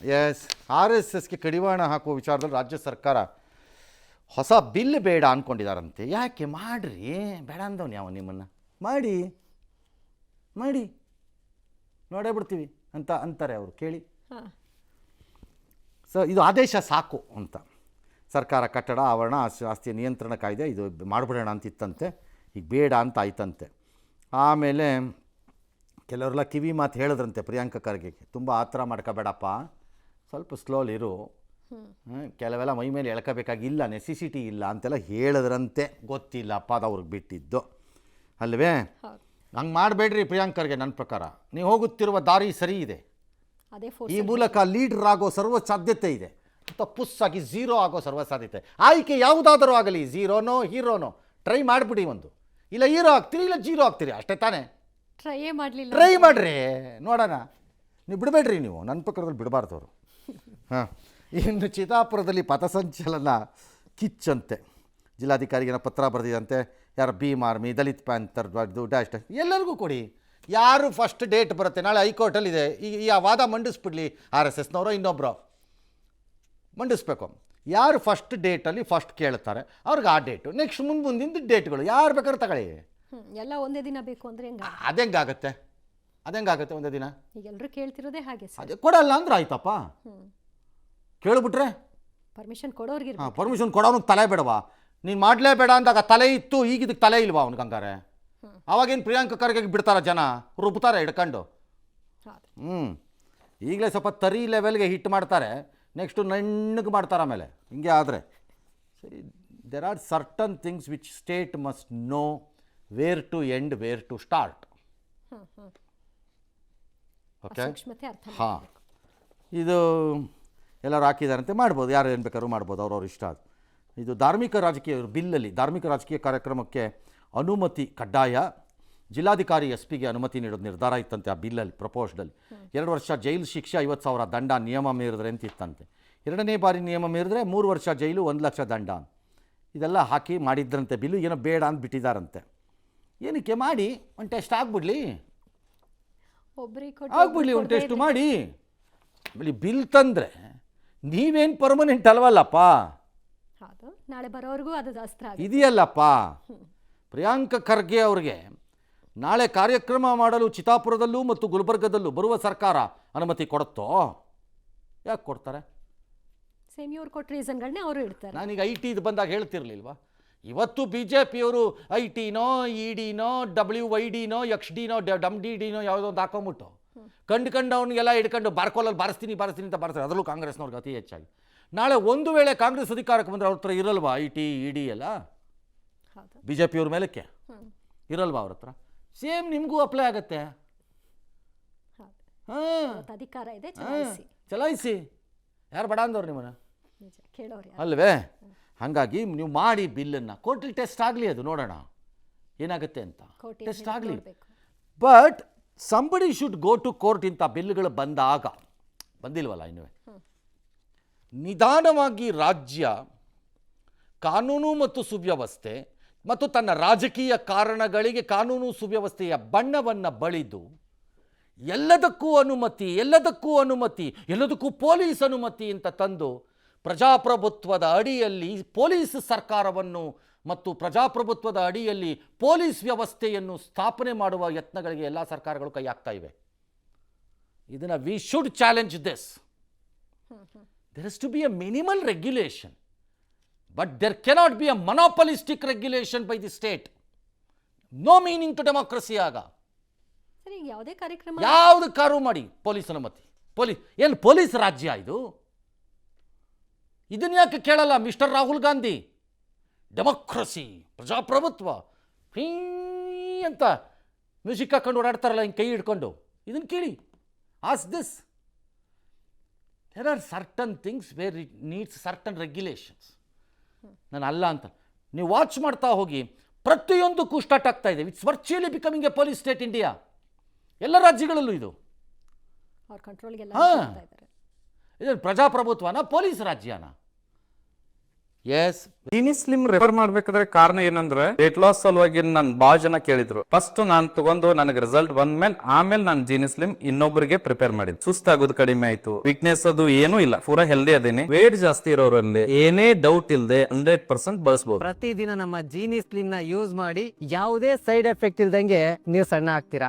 S, R S ಎಸ್ಗೆ ಕಡಿವಾಣ ಹಾಕುವ ವಿಚಾರದಲ್ಲಿ ರಾಜ್ಯ ಸರ್ಕಾರ ಹೊಸ ಬಿಲ್ ಬೇಡ ಅಂದ್ಕೊಂಡಿದ್ದಾರಂತೆ. ಯಾಕೆ ಮಾಡ್ರಿ, ಬೇಡ ಅಂದವನು ಯಾವ ನಿಮ್ಮನ್ನು ಮಾಡಿ ಮಾಡಿ ನೋಡೇ ಬಿಡ್ತೀವಿ ಅಂತ ಅಂತಾರೆ ಅವರು. ಕೇಳಿ, ಸೊ ಇದು ಆದೇಶ ಸಾಕು ಅಂತ ಸರ್ಕಾರ ಕಟ್ಟಡ ಆವರಣ ಆಸ್ತಿಯ ನಿಯಂತ್ರಣ ಕಾಯ್ದೆ ಇದು ಮಾಡಿಬಿಡೋಣ ಅಂತಿತ್ತಂತೆ. ಈಗ ಬೇಡ ಅಂತ ಆಯ್ತಂತೆ. ಆಮೇಲೆ ಕೆಲವರೆಲ್ಲ ಕಿವಿ ಮಾತು ಹೇಳಿದ್ರಂತೆ ಪ್ರಿಯಾಂಕಾ ಖರ್ಗೆಗೆ, ತುಂಬ ಆತರ ಮಾಡ್ಕೋಬೇಡಪ್ಪ, ಸ್ವಲ್ಪ ಸ್ಲೋಲಿ ಇರು, ಕೆಲವೆಲ್ಲ ಮೈ ಮೇಲೆ ಎಳ್ಕೋಬೇಕಾಗಿಲ್ಲ, ನೆಸಿಸಿಟಿ ಇಲ್ಲ ಅಂತೆಲ್ಲ ಹೇಳಿದ್ರಂತೆ. ಗೊತ್ತಿಲ್ಲಪ್ಪ, ಅದು ಅವ್ರಿಗೆ ಬಿಟ್ಟಿದ್ದು ಅಲ್ವೇ. ಹಂಗೆ ಮಾಡಬೇಡ್ರಿ ಪ್ರಿಯಾಂಕರ್ಗೆ. ನನ್ನ ಪ್ರಕಾರ ನೀವು ಹೋಗುತ್ತಿರುವ ದಾರಿ ಸರಿ ಇದೆ, ಈ ಮೂಲಕ ಲೀಡರ್ ಆಗೋ ಸರ್ವ ಸಾಧ್ಯತೆ ಇದೆ. ಪುಸ್ಸಾಗಿ ಝೀರೋ ಆಗೋ ಸರ್ವ ಸಾಧ್ಯತೆ. ಆಯ್ಕೆ ಯಾವುದಾದರೂ ಆಗಲಿ, ಝೀರೋನೋ ಹೀರೋನೋ ಟ್ರೈ ಮಾಡಿಬಿಡಿ. ಒಂದು ಇಲ್ಲ ಹೀರೋ ಆಗ್ತೀರಿ, ಇಲ್ಲ ಜೀರೋ ಆಗ್ತೀರಿ, ಅಷ್ಟೇ ತಾನೇ. ಟ್ರೈ ಮಾಡಿರಿ, ನೋಡೋಣ. ನೀವು ಬಿಡಬೇಡ್ರಿ, ನೀವು ನನ್ನ ಪ್ರಕಾರದಲ್ಲಿ ಬಿಡಬಾರ್ದು ಅವರು. ಹಾಂ, ಇನ್ನು ಚಿತ್ತಾಪುರದಲ್ಲಿ ಪಥಸಂಚಲನ ಕಿಚ್ಚಂತೆ. ಜಿಲ್ಲಾಧಿಕಾರಿಗಿನ ಪತ್ರ ಬರೆದಿದಂತೆ. ಯಾರು Bhim army, Dalit panther, dash ಎಲ್ಲರಿಗೂ ಕೊಡಿ. ಯಾರು ಫಸ್ಟ್ ಡೇಟ್ ಬರುತ್ತೆ, ನಾಳೆ ಹೈಕೋರ್ಟಲ್ಲಿದೆ, ಈ ವಾದ ಮಂಡಿಸ್ಬಿಡ್ಲಿ. ಆರ್ ಎಸ್ ಎಸ್ನವರು ಇನ್ನೊಬ್ಬರು ಮಂಡಿಸ್ಬೇಕು. ಯಾರು ಫಸ್ಟ್ ಡೇಟಲ್ಲಿ ಫಸ್ಟ್ ಕೇಳ್ತಾರೆ ಅವ್ರಿಗೆ ಆ ಡೇಟು, ನೆಕ್ಸ್ಟ್ ಮುಂದಿನ ಡೇಟ್ಗಳು ಯಾರು ಬೇಕಾದ್ರೂ ತಗೊಳ್ಳಿ. ಎಲ್ಲ ಒಂದೇ ದಿನ ಬೇಕು ಅಂದರೆ ಅದೆಂಗಾಗತ್ತೆ ಒಂದೇ ದಿನ? ಈಗ ಎಲ್ಲರೂ ಕೇಳ್ತಿರೋದೇ ಹಾಗೆ. ಅದೇ ಕೊಡಲ್ಲ ಅಂದ್ರೆ ಆಯ್ತಪ್ಪ, ಕೇಳಿಬಿಟ್ರೆ ಪರ್ಮಿಷನ್ ಕೊಡೋರಿಗೆ. ಪರ್ಮಿಷನ್ ಕೊಡೋನಿಗೆ ತಲೆ ಬೇಡವಾ? ನೀನು ಮಾಡಲೇಬೇಡ ಅಂದಾಗ ತಲೆ ಇತ್ತು, ಈಗ ಇದಕ್ಕೆ ತಲೆ ಇಲ್ವಾ ಅವ್ನಿಗೆ? ಹಂಗಾರೆ ಅವಾಗೇನು ಪ್ರಿಯಾಂಕಾ ಖರ್ಗೆ ಬಿಡ್ತಾರ ಜನ, ರುಬ್ತಾರೆ ಹಿಡ್ಕೊಂಡು. ಈಗಲೇ ಸ್ವಲ್ಪ ತರಿ ಲೆವೆಲ್ಗೆ ಹಿಟ್ ಮಾಡ್ತಾರೆ, ನೆಕ್ಸ್ಟು ನಣ್ಣಗೆ ಮಾಡ್ತಾರೆ ಆಮೇಲೆ. ಹಿಂಗೆ ಆದರೆ there are certain things which state must know where to end, where to start. Okay, ಹಾಂ, ಇದು ಎಲ್ಲರೂ ಹಾಕಿದಾರಂತೆ. ಮಾಡ್ಬೋದು, ಯಾರು ಏನು ಬೇಕಾದ್ರೂ ಮಾಡ್ಬೋದು, ಅವ್ರವ್ರ ಇಷ್ಟ. ಅದು ಇದು ಧಾರ್ಮಿಕ ರಾಜಕೀಯ ಬಿಲ್ಲಲ್ಲಿ ಧಾರ್ಮಿಕ ರಾಜಕೀಯ ಕಾರ್ಯಕ್ರಮಕ್ಕೆ ಅನುಮತಿ ಕಡ್ಡಾಯ. ಜಿಲ್ಲಾಧಿಕಾರಿ ಎಸ್ ಪಿಗೆ ಅನುಮತಿ ನೀಡೋದು ನಿರ್ಧಾರ ಇತ್ತಂತೆ ಆ ಬಿಲ್ಲಲ್ಲಿ, ಪ್ರಪೋಸ್ಡಲ್ಲಿ. 2 ವರ್ಷ ಜೈಲು ಶಿಕ್ಷೆ, 50,000 ದಂಡ ನಿಯಮ ಮೀರಿದ್ರೆ ಅಂತ ಇತ್ತಂತೆ. 2ನೇ ಬಾರಿ ನಿಯಮ ಮೀರಿದ್ರೆ 3 ವರ್ಷ ಜೈಲು, 1 ಲಕ್ಷ ದಂಡ. ಇದೆಲ್ಲ ಹಾಕಿ ಮಾಡಿದ್ರಂತೆ ಬಿಲ್ಲು. ಏನೋ ಬೇಡ ಅಂತ ಬಿಟ್ಟಿದ್ದಾರಂತೆ. ಏನಕ್ಕೆ ಮಾಡಿ ಒಂದು ಟೆಸ್ಟ್ ಆಗ್ಬಿಡ್ಲಿ, ಒಂದು ಟೆಸ್ಟ್ ಮಾಡಿ. ಆಮೇಲೆ ಬಿಲ್ ತಂದರೆ ನೀವೇನು ಪರ್ಮನೆಂಟ್ ಅಲ್ವಲ್ಲಪ್ಪ, ನಾಳೆ ಬರೋವರೆಗೂ ಅದು ಅಸ್ತ್ರ ಇದೆಯಲ್ಲಪ್ಪ. ಪ್ರಿಯಾಂಕಾ ಖರ್ಗೆ ಅವ್ರಿಗೆ ನಾಳೆ ಕಾರ್ಯಕ್ರಮ ಮಾಡಲು ಚಿತ್ತಾಪುರದಲ್ಲೂ ಮತ್ತು ಗುಲ್ಬರ್ಗದಲ್ಲೂ ಬರುವ ಸರ್ಕಾರ ಅನುಮತಿ ಕೊಡುತ್ತೋ? ಯಾಕೆ ಕೊಡ್ತಾರೆ? ಸೇಮ್ ಇವ್ರು ಕೊಟ್ಟ ರೀಸನ್ಗಳನ್ನೇ ಅವರು ಇಡ್ತಾರೆ. ನಾನೀಗ ಐ ಟಿ ಇದು ಬಂದಾಗ ಹೇಳ್ತಿರ್ಲಿಲ್ವಾ? ಇವತ್ತು ಬಿ ಜೆ ಪಿಯವರು ಐ ಟಿನೋ, ಇ ಡಿನೋ, WYDನೋ, XDನೋ, DMDನೋ ಯಾವುದೋ ಒಂದು ಹಾಕೊಂಬಿಟ್ಟು ಕಂಡು ಅವ್ನಿಗೆಲ್ಲ ಹಿಡ್ಕೊಂಡು ಬಾರ್ಕೋಲಲ್ಲಿ ಬಾರಿಸ್ತೀನಿ ಅಂತ ಬಾರಿಸ್ತಾರೆ. ಅದರಲ್ಲೂ ಕಾಂಗ್ರೆಸ್ನವ್ರಿಗೆ ಅತಿ ಹೆಚ್ಚಾಗಿ. ನಾಳೆ ಒಂದು ವೇಳೆ ಕಾಂಗ್ರೆಸ್ ಅಧಿಕಾರಕ್ಕೆ ಬಂದರೆ ಅವ್ರ ಹತ್ರ ಇರಲ್ವಾ ಐ ಟಿ, ಇ ಡಿ ಎಲ್ಲ? ಬಿ ಜೆ ಪಿಯವ್ರ ಮೇಲಕ್ಕೆ ಇರಲ್ವಾ ಅವ್ರ ಹತ್ರ? ಸೇಮ್ ನಿಮಗೂ ಅಪ್ಲೈ ಆಗತ್ತೆ. ಅಧಿಕಾರ ಇದೆ, ಚಲಾಯಿಸಿ. ಯಾರು ಬಡ ಅಂದವ್ರು ನಿಮ್ಮನ್ನ ಅಲ್ವೇ? ಹಾಗಾಗಿ ನೀವು ಮಾಡಿ ಬಿಲ್ಲನ್ನು, ಕೋರ್ಟಲ್ಲಿ ಟೆಸ್ಟ್ ಆಗಲಿ, ಅದು ನೋಡೋಣ ಏನಾಗುತ್ತೆ ಅಂತ. ಟೆಸ್ಟ್ ಆಗಲಿ. But somebody should go to court. ಇಂಥ ಬಿಲ್ಗಳು ಬಂದಿಲ್ವಲ್ಲ ಇನ್ನೂ. ನಿಧಾನವಾಗಿ ರಾಜ್ಯ ಕಾನೂನು ಮತ್ತು ಸುವ್ಯವಸ್ಥೆ ಮತ್ತು ತನ್ನ ರಾಜಕೀಯ ಕಾರಣಗಳಿಗೆ ಕಾನೂನು ಸುವ್ಯವಸ್ಥೆಯ ಬಣ್ಣವನ್ನು ಬಳಿದು ಎಲ್ಲದಕ್ಕೂ ಅನುಮತಿ, ಎಲ್ಲದಕ್ಕೂ ಪೊಲೀಸ್ ಅನುಮತಿ ಅಂತ ತಂದು ಪ್ರಜಾಪ್ರಭುತ್ವದ ಅಡಿಯಲ್ಲಿ ಪೊಲೀಸ್ ಸರ್ಕಾರವನ್ನು ಮತ್ತು ಪ್ರಜಾಪ್ರಭುತ್ವದ ಅಡಿಯಲ್ಲಿ ಪೊಲೀಸ್ ವ್ಯವಸ್ಥೆಯನ್ನು ಸ್ಥಾಪನೆ ಮಾಡುವ ಯತ್ನಗಳಿಗೆ ಎಲ್ಲ ಸರ್ಕಾರಗಳು ಕೈ ಹಾಕ್ತಾ ಇವೆ. ಇದನ್ನು we should challenge this. There has to be a minimal regulation, but there cannot be a monopolistic regulation by the state. No meaning to democracy ಆಗ. ಸರಿ, ಯಾವುದೇ ಕಾರ್ಯಕ್ರಮ ಯಾವುದು ಕಾರು ಮಾಡಿ ಪೊಲೀಸ್ ಅನುಮತಿ. ಏನು ಪೊಲೀಸ್ ರಾಜ್ಯ ಇದು? ಇದನ್ನ ಯಾಕೆ ಕೇಳಲ್ಲ ಮಿಸ್ಟರ್ ರಾಹುಲ್ ಗಾಂಧಿ? ಡೆಮೋಕ್ರಸಿ, ಪ್ರಜಾಪ್ರಭುತ್ವ ಅಂತ ಮ್ಯೂಸಿಕ್ ಹಾಕೊಂಡು ಓಡಾಡ್ತಾರಲ್ಲ ಹಿಂಗೆ ಕೈ ಹಿಡ್ಕೊಂಡು, ಇದನ್ನು ಕೇಳಿ. As this. There are certain things where it needs certain regulations. ನಾನು ಅಲ್ಲ ಅಂತ ನೀವು ವಾಚ್ ಮಾಡ್ತಾ ಹೋಗಿ, ಪ್ರತಿಯೊಂದಕ್ಕೂ ಸ್ಟಾರ್ಟ್ ಆಗ್ತಾ ಇದೆ. It's virtually becoming a police state India. ಎಲ್ಲ ರಾಜ್ಯಗಳಲ್ಲೂ ಇದು. ಇದು ಪ್ರಜಾಪ್ರಭುತ್ವನ, ಪೊಲೀಸ್ ರಾಜ್ಯನ? ಎಸ್. ಜೀನಿ ಸ್ಲಿಮ್ ರೆಫರ್ ಮಾಡ್ಬೇಕಾದ್ರೆ ಕಾರಣ ಏನಂದ್ರೆ ವೇಟ್ ಲಾಸ್ ಸಲುವಾಗಿ ನನ್ ಬಾಳ ಜನ ಕೇಳಿದ್ರು. ಫಸ್ಟ್ ನಾನ್ ತಗೊಂಡು ನನಗೆ ರಿಸಲ್ಟ್ ಬಂದ್ಮೇಲೆ ಆಮೇಲೆ ನಾನು ಜೀನಿ ಸ್ಲಿಮ್ ಇನ್ನೊಬ್ಬರಿಗೆ ಪ್ರಿಪೇರ್ ಮಾಡಿದ್. ಸುಸ್ತಾಗೋದು ಕಡಿಮೆ ಆಯ್ತು, ವೀಕ್ನೆಸ್ ಅದು ಏನೂ ಇಲ್ಲ, ಪೂರಾ ಹೆಲ್ದಿ ಅದೇನಿ. ವೇಟ್ ಜಾಸ್ತಿ ಇರೋರಲ್ಲಿ ಏನೇ ಡೌಟ್ ಇಲ್ಲದೆ 100% ಬಳಸಬಹುದು. ಪ್ರತಿದಿನ ನಮ್ಮ ಜೀನಿ ಸ್ಲಿಮ್ ನ ಯೂಸ್ ಮಾಡಿ ಯಾವುದೇ ಸೈಡ್ ಎಫೆಕ್ಟ್ ಇಲ್ದಂಗೆ ನೀವು ಸಣ್ಣ ಆಗ್ತೀರಾ.